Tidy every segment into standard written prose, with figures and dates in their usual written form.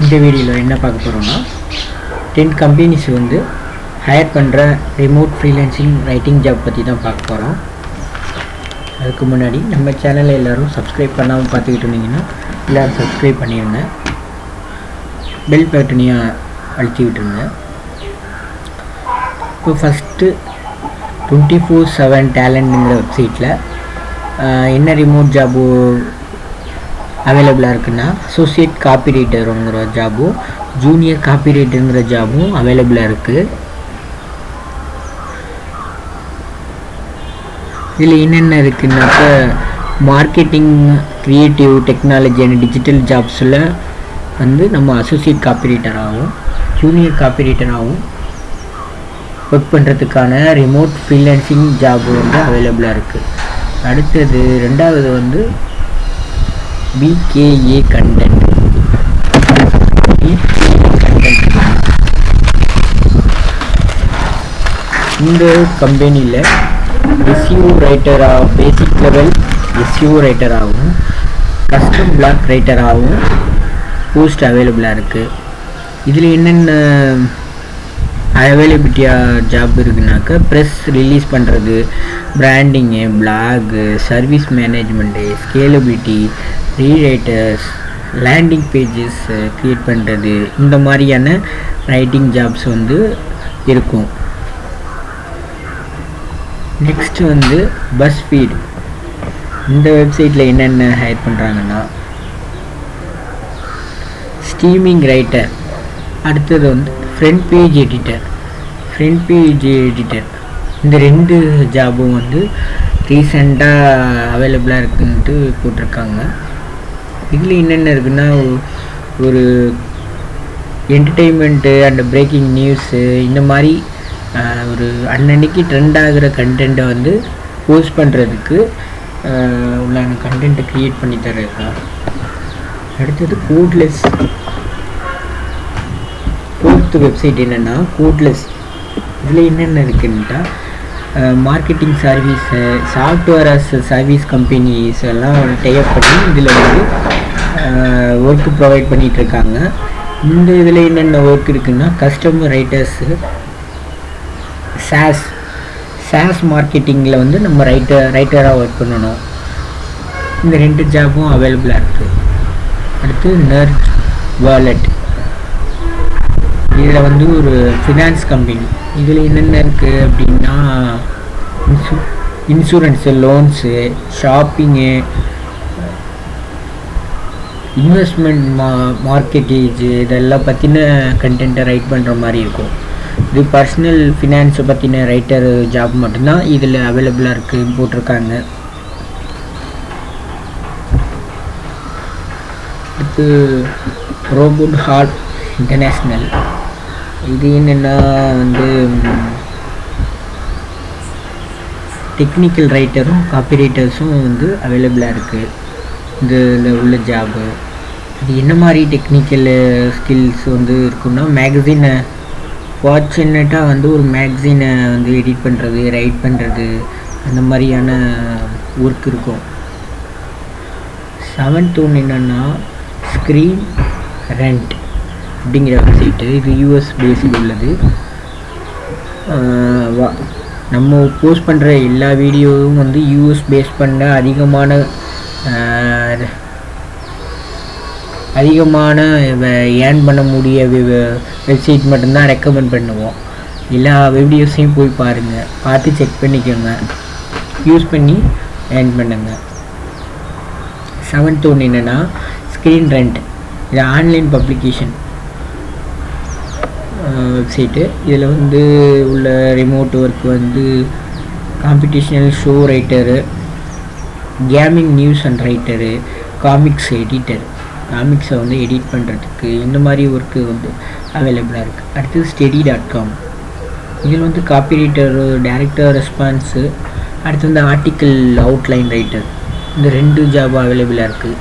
இந்த வீடியோவில் என்ன பார்க்க போகிறோம்னா 10 கம்பெனிஸ் வந்து ஹையர் பண்ணுற ரிமோட் ஃப்ரீலான்சிங் ரைட்டிங் ஜாப் பற்றி தான் பார்க்க போகிறோம். அதுக்கு முன்னாடி நம்ம சேனலை எல்லோரும் சப்ஸ்கிரைப் பண்ணாமல் பார்த்துக்கிட்டு இருந்தீங்கன்னா எல்லோரும் சப்ஸ்கிரைப் பண்ணிடுங்க, பெல் பட்டனையும் அழுத்தி விட்டுருங்க. இப்போ ஃபஸ்ட்டு 24/7 டேலண்ட்டுங்கிற வெப்சைட்டில் என்ன ரிமோட் ஜாபு அவைலபிளாக இருக்குன்னா அசோசியேட் காப்பி ரைட்டருங்கிற ஜாபும் ஜூனியர் காப்பி ரைட்டருங்கிற ஜாபும் அவைலபிளாக இருக்குது. இதில் என்னென்ன இருக்குன்னாக்க marketing, creative, technology and digital ஜாப்ஸில் வந்து நம்ம அசோசியேட் காப்பி ரைட்டராகவும் ஜூனியர் காப்பி ரைட்டராகவும் ஒர்க் பண்ணுறதுக்கான ரிமோட் ஃப்ரீலான்சிங் ஜாப் வந்து அவைலபிளாக இருக்குது. அடுத்தது ரெண்டாவது வந்து BKA கண்டென்ட். இந்த கம்பெனியில் SEO ரைட்டராக பேசிக் லெவல் SEO ரைட்டராகவும் கஸ்டம் பிளாக் ரைட்டராகவும் போஸ்ட் அவைலபிளாக இருக்குது. இதில் என்னென்ன அவைலபிலிட்டியாக ஜாப் இருக்குனாக்கா ப்ரெஸ் ரிலீஸ் பண்ணுறது, branding, blog, service management, scalability, rewriters, landing pages create பண்ணுறது, இந்த மாதிரியான ரைட்டிங் ஜாப்ஸ் வந்து இருக்கும். நெக்ஸ்ட் வந்து பஸ்ஃபீட். இந்த வெப்சைட்டில் என்னென்ன ஹையர் பண்ணுறாங்கன்னா ஸ்ட்ரீமிங் ரைட்டர், அடுத்தது வந்து ஃப்ரண்ட் பேஜ் எடிட்டர். இந்த ரெண்டு ஜாபும் வந்து ரீசெண்டாக அவைலபிளாக இருக்குன்ட்டு போட்டிருக்காங்க. இதில் என்னென்ன இருக்குன்னா ஒரு என்டர்டெயின்மெண்ட்டு அண்ட் பிரேக்கிங் நியூஸு, இந்த மாதிரி ஒரு அன்னன்னைக்கு ட்ரெண்ட் ஆகிற கண்டென்ட்டை வந்து போஸ்ட் பண்ணுறதுக்கு உள்ளான கண்டென்ட்டை க்ரியேட் பண்ணி தர்றது. அடுத்தது கோட்லெஸ். ஃபோர்த்து வெப்சைட் என்னென்னா கோட்லெஸ். இதில் என்னென்ன இருக்குன்ட்டா marketing service, software as service companies எல்லாம் டைப் பண்ணி இதில் வந்து ஒர்க்கு ப்ரொவைட் பண்ணிகிட்ருக்காங்க. இந்த இதில் என்னென்ன ஒர்க் இருக்குன்னா கஸ்டமர் ரைட்டர்ஸு, சாஸ் மார்க்கெட்டிங்கில் வந்து நம்ம ரைட்டராக ஒர்க் பண்ணணும். இந்த ரெண்டு ஜாபும் அவைலபிளாக இருக்குது. அடுத்து நர்ஜ் வாலெட். இதில் வந்து ஒரு ஃபினான்ஸ் கம்பெனி. இதில் என்னென்ன இருக்குது அப்படின்னா இன்சூரன்ஸு, லோன்ஸு, ஷாப்பிங்கு, இன்வெஸ்ட்மெண்ட், மார்க்கெட்டேஜு, இதெல்லாம் பற்றின கண்டென்ட்டை ரைட் பண்ணுற மாதிரி இருக்கும். இது பர்சனல் ஃபினான்ஸை பற்றின ரைட்டர் ஜாப் மட்டும்தான் இதில் அவைலபிளாக இருக்குது போட்டிருக்காங்க. அடுத்து ரோபோட் ஹால் இன்டர்நேஷ்னல். இது என்னென்னா வந்து டெக்னிக்கல் ரைட்டரும் காப்பி ரைட்டர்ஸும் வந்து அவைலபிளாக இருக்குது இதில் உள்ள ஜாபு. இது என்ன மாதிரி டெக்னிக்கல் ஸ்கில்ஸ் வந்து இருக்குன்னா மேகசினை ஃபார்ச்சுனேட்டாக வந்து ஒரு மேகசினை வந்து எடிட் பண்ணுறது, ரைட் பண்ணுறது, அந்த மாதிரியான ஒர்க் இருக்கும். 7th ஒன்று என்னென்னா ஸ்க்ரீன் ரெண்ட் அப்படிங்கிற வெப்சைட்டு. இது US பேஸில் உள்ளது. நம்ம போஸ்ட் பண்ணுற எல்லா வீடியோவும் வந்து US பேஸ் பண்ண அதிகமான ஏர்ன் பண்ண முடிய வெப்சைட் மட்டும்தான் ரெக்கமெண்ட் பண்ணுவோம். எல்லா வீடியோஸையும் போய் பாருங்கள், பார்த்து செக் பண்ணிக்கோங்க, யூஸ் பண்ணி ஏர்ன் பண்ணுங்க. 7th ஒன்று என்னென்னா ஸ்க்ரீன் ரெண்ட். இது ஆன்லைன் பப்ளிகேஷன் வெப்சைட்டு. இதில் வந்து உள்ள ரிமோட் ஒர்க் வந்து competitional show writer, gaming news and writer, comics editor, காமிக்ஸை வந்து எடிட் பண்ணுறதுக்கு இந்த மாதிரி ஒர்க்கு வந்து அவைலபிளாக இருக்குது. அடுத்தது steady.com. இதில் வந்து காப்பி ரைட்டரு, டேரக்டர் ரெஸ்பான்ஸு, அடுத்து வந்து ஆர்டிக்கிள் அவுட்லைன் ரைட்டர், இந்த ரெண்டு ஜாப் அவைலபிளாக இருக்குது.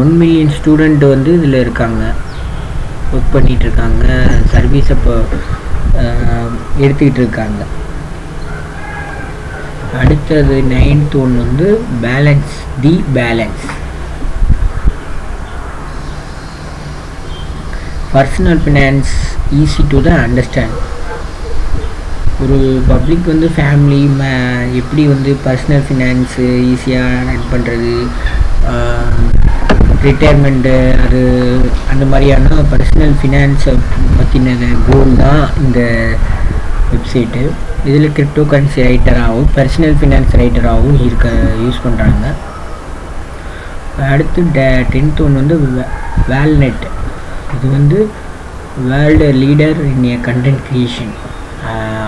1 மில்லியன் ஸ்டூடெண்ட் வந்து இதில் இருக்காங்க, ஒர்க் பண்ணிகிட்ருக்காங்க, சர்வீஸ் அப்போ எடுத்துக்கிட்டு இருக்காங்க. அடுத்தது 9th ஒன்று வந்து balance. Personal finance easy to the understand. ஒரு பப்ளிக் வந்து ஃபேமிலி எப்படி வந்து பர்சனல் ஃபினான்ஸு ஈஸியாக ரன் பண்ணுறது, ரிட்டையர்மெண்ட்டு, அது அந்த மாதிரியான பர்சனல் ஃபினான்ஸை பற்றின கோல் தான் இந்த வெப்சைட்டு. இதில் கிரிப்டோ கரன்சி ரைட்டராகவும் பர்சனல் ஃபினான்ஸ் ரைட்டராகவும் யூஸ் பண்ணுறாங்க. அடுத்து 10th ஒன்று வந்து வேல்நெட். இது வந்து world leader in a content creation,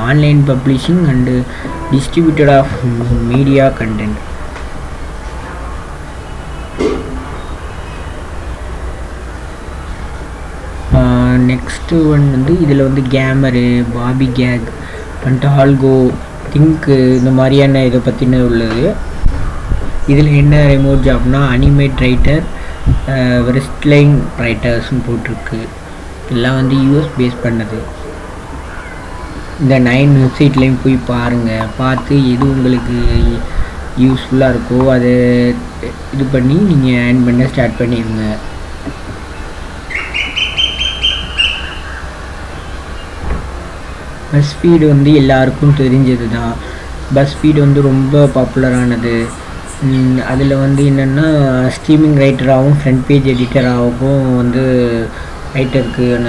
online publishing and distributor of media content. Next one வந்து இதில் வந்து கேமரு, பாபி கேக், பண்டால்கோ, திங்க்கு, இந்த மாதிரியான இதை பற்றின உள்ளது. இதில் என்ன ரிமோட் ஜாப்னா அனிமேட் ரைட்டர், ரெஸ்ட்லைன் ரைட்டர்ஸ்னு போட்டிருக்கு. இதெல்லாம் வந்து யூஎஸ் பேஸ் பண்ணது. இந்த 9 வெப்சைட்லேயும் போய் பாருங்கள். பார்த்து எது உங்களுக்கு யூஸ்ஃபுல்லாக இருக்கோ அதை இது பண்ணி நீங்கள் ஏர்ன் பண்ண ஸ்டார்ட் பண்ணிடுங்க. பஸ்ஃபீடு வந்து எல்லாருக்கும் தெரிஞ்சது தான். பஸ்ஃபீடு வந்து ரொம்ப பாப்புலரானது. அதில் வந்து என்னென்னா ஸ்ட்ரீமிங் ரைட்டராகவும் ஃப்ரண்ட் பேஜ் எடிட்டராகவும் வந்து ரைட்டருக்கான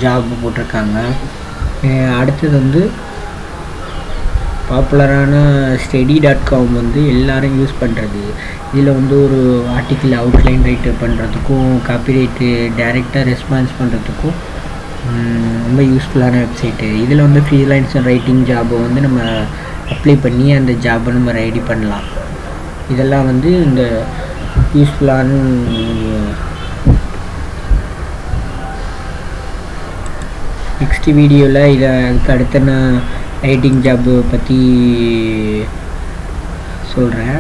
ஜாப் போட்டிருக்காங்க. அடுத்தது வந்து பாப்புலரான Steady.com வந்து எல்லோரும் யூஸ் பண்ணுறது. இதில் வந்து ஒரு ஆர்டிக்கிள் அவுட்லைன் ரைட்டர் பண்ணுறதுக்கும் காப்பிரைட்டு டைரெக்டாக ரெஸ்பான்ஸ் பண்ணுறதுக்கும் ரொம்ப யூஸ்ஃபுல்லான வெப்சைட்டு. இதில் வந்து ஃப்ரீலான்சர் ரைட்டிங் ஜாபை வந்து நம்ம அப்ளை பண்ணி அந்த ஜாபை நம்ம ரெடி பண்ணலாம். இதெல்லாம் வந்து இந்த யூஸ்ஃபுல்லான நெக்ஸ்ட் வீடியோவில் அதுக்கு அடுத்த நான் ரைட்டிங் ஜாபு பற்றி சொல்கிறேன்.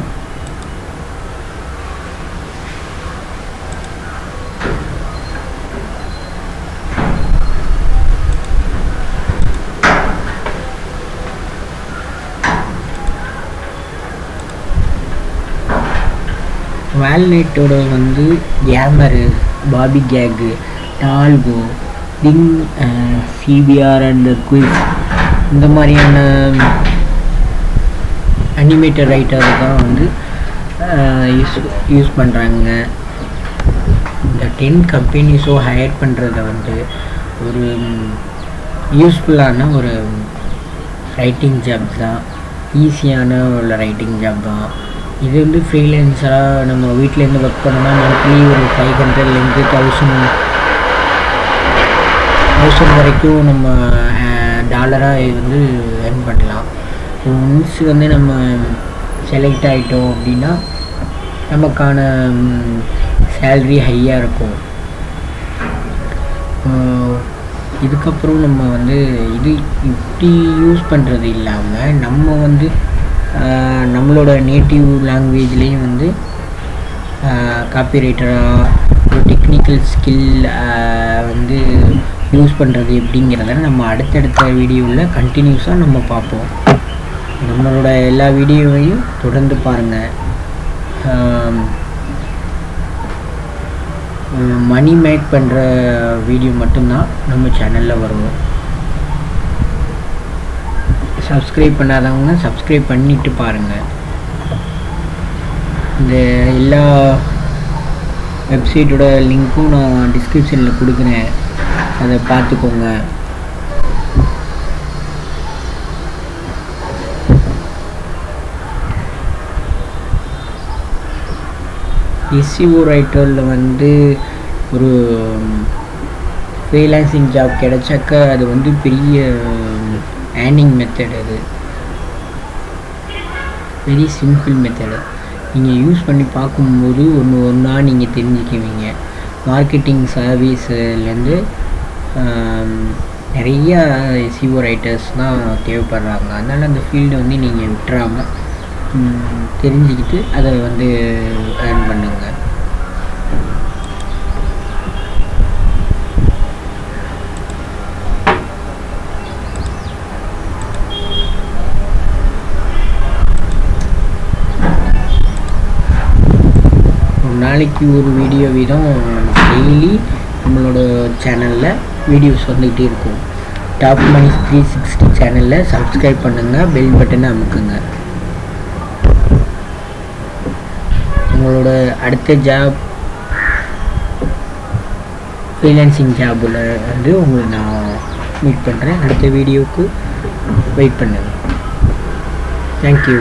வேல்நெட்டோட வந்து கேமரு, பாபி கேக்கு, டால்கோ, திங், சிபிஆர் அண்ட் குயிஸ், இந்த மாதிரியான அனிமேட்டட் ரைட்டர் தான் வந்து யூஸ் பண்ணுறாங்க. இந்த 10 கம்பெனிஸோ ஹையர் பண்ணுறத வந்து ஒரு யூஸ்ஃபுல்லான ஒரு ரைட்டிங் ஜாப் தான், ஈஸியான உள்ள ரைட்டிங் ஜாப் தான். இது வந்து ஃப்ரீலான்ஸராக நம்ம வீட்டிலேருந்து ஒர்க் பண்ணோம்னா மந்த்லி ஒரு 500லேருந்து 1000 வரைக்கும் நம்ம டாலராக வந்து ஏர்ன் பண்ணலாம். ஒன்ஸ் வந்து நம்ம செலக்ட் ஆகிட்டோம் அப்படின்னா நமக்கான சேல்ரி ஹையாக இருக்கும். இதுக்கப்புறம் நம்ம வந்து இது இப்படி யூஸ் பண்ணுறது இல்லாமல் நம்ம வந்து நம்மளோட நேட்டிவ் லாங்குவேஜ்லேயும் வந்து காப்பிரைட்டராக ஒரு டெக்னிக்கல் ஸ்கில் வந்து யூஸ் பண்ணுறது எப்படிங்கிறத நம்ம அடுத்தடுத்த வீடியோவில் கண்டினியூஸாக நம்ம பார்ப்போம். நம்மளோட எல்லா வீடியோவையும் தொடர்ந்து பாருங்கள். மணி மேக் பண்ணுற வீடியோ மட்டும்தான் நம்ம சேனலில் வரும். சப்ஸ்கிரைப் பண்ணாதவங்க சப்ஸ்கிரைப் பண்ணிவிட்டு பாருங்கள். இந்த எல்லா வெப்சைட்டோட லிங்க்கும் நான் டிஸ்கிரிப்ஷனில் கொடுக்குறேன், அதை பார்த்துக்கோங்க. எஸ்இஓ ரைட்டரில் வந்து ஒரு ஃப்ரீலான்சிங் ஜாப் கிடைச்சாக்க அது வந்து பெரிய ஏர்னிங் மெத்தட். அது வெரி சிம்பிள் மெத்தடு. நீங்கள் யூஸ் பண்ணி பார்க்கும்போது ஒன்றா நீங்கள் தெரிஞ்சுக்குவீங்க. மார்க்கெட்டிங் சர்வீஸ்லேருந்து நிறையா எஸ்இஓ ரைட்டர்ஸ் தான் தேவைப்படுறாங்க. அதனால் அந்த ஃபீல்டை வந்து நீங்கள் விட்டுறாமல் தெரிஞ்சுக்கிட்டு அதை வந்து ஏர்ன் பண்ணுங்கள். நாளைக்கு ஒரு வீடியோ வீதம் டெய்லி நம்மளோட சேனலில் வீடியோஸ் வந்துக்கிட்டே இருக்கும். டாப் மணி 360 சேனலில் சப்ஸ்கிரைப் பண்ணுங்கள், பெல் பட்டனை அமுக்குங்க. உங்களோட அடுத்த ஜாப் ஃப்ரீலான்சிங் ஜாபில் வந்து உங்களை நான் மீட் பண்ணுறேன். அடுத்த வீடியோவுக்கு வெயிட் பண்ணுங்கள். தேங்க்யூ.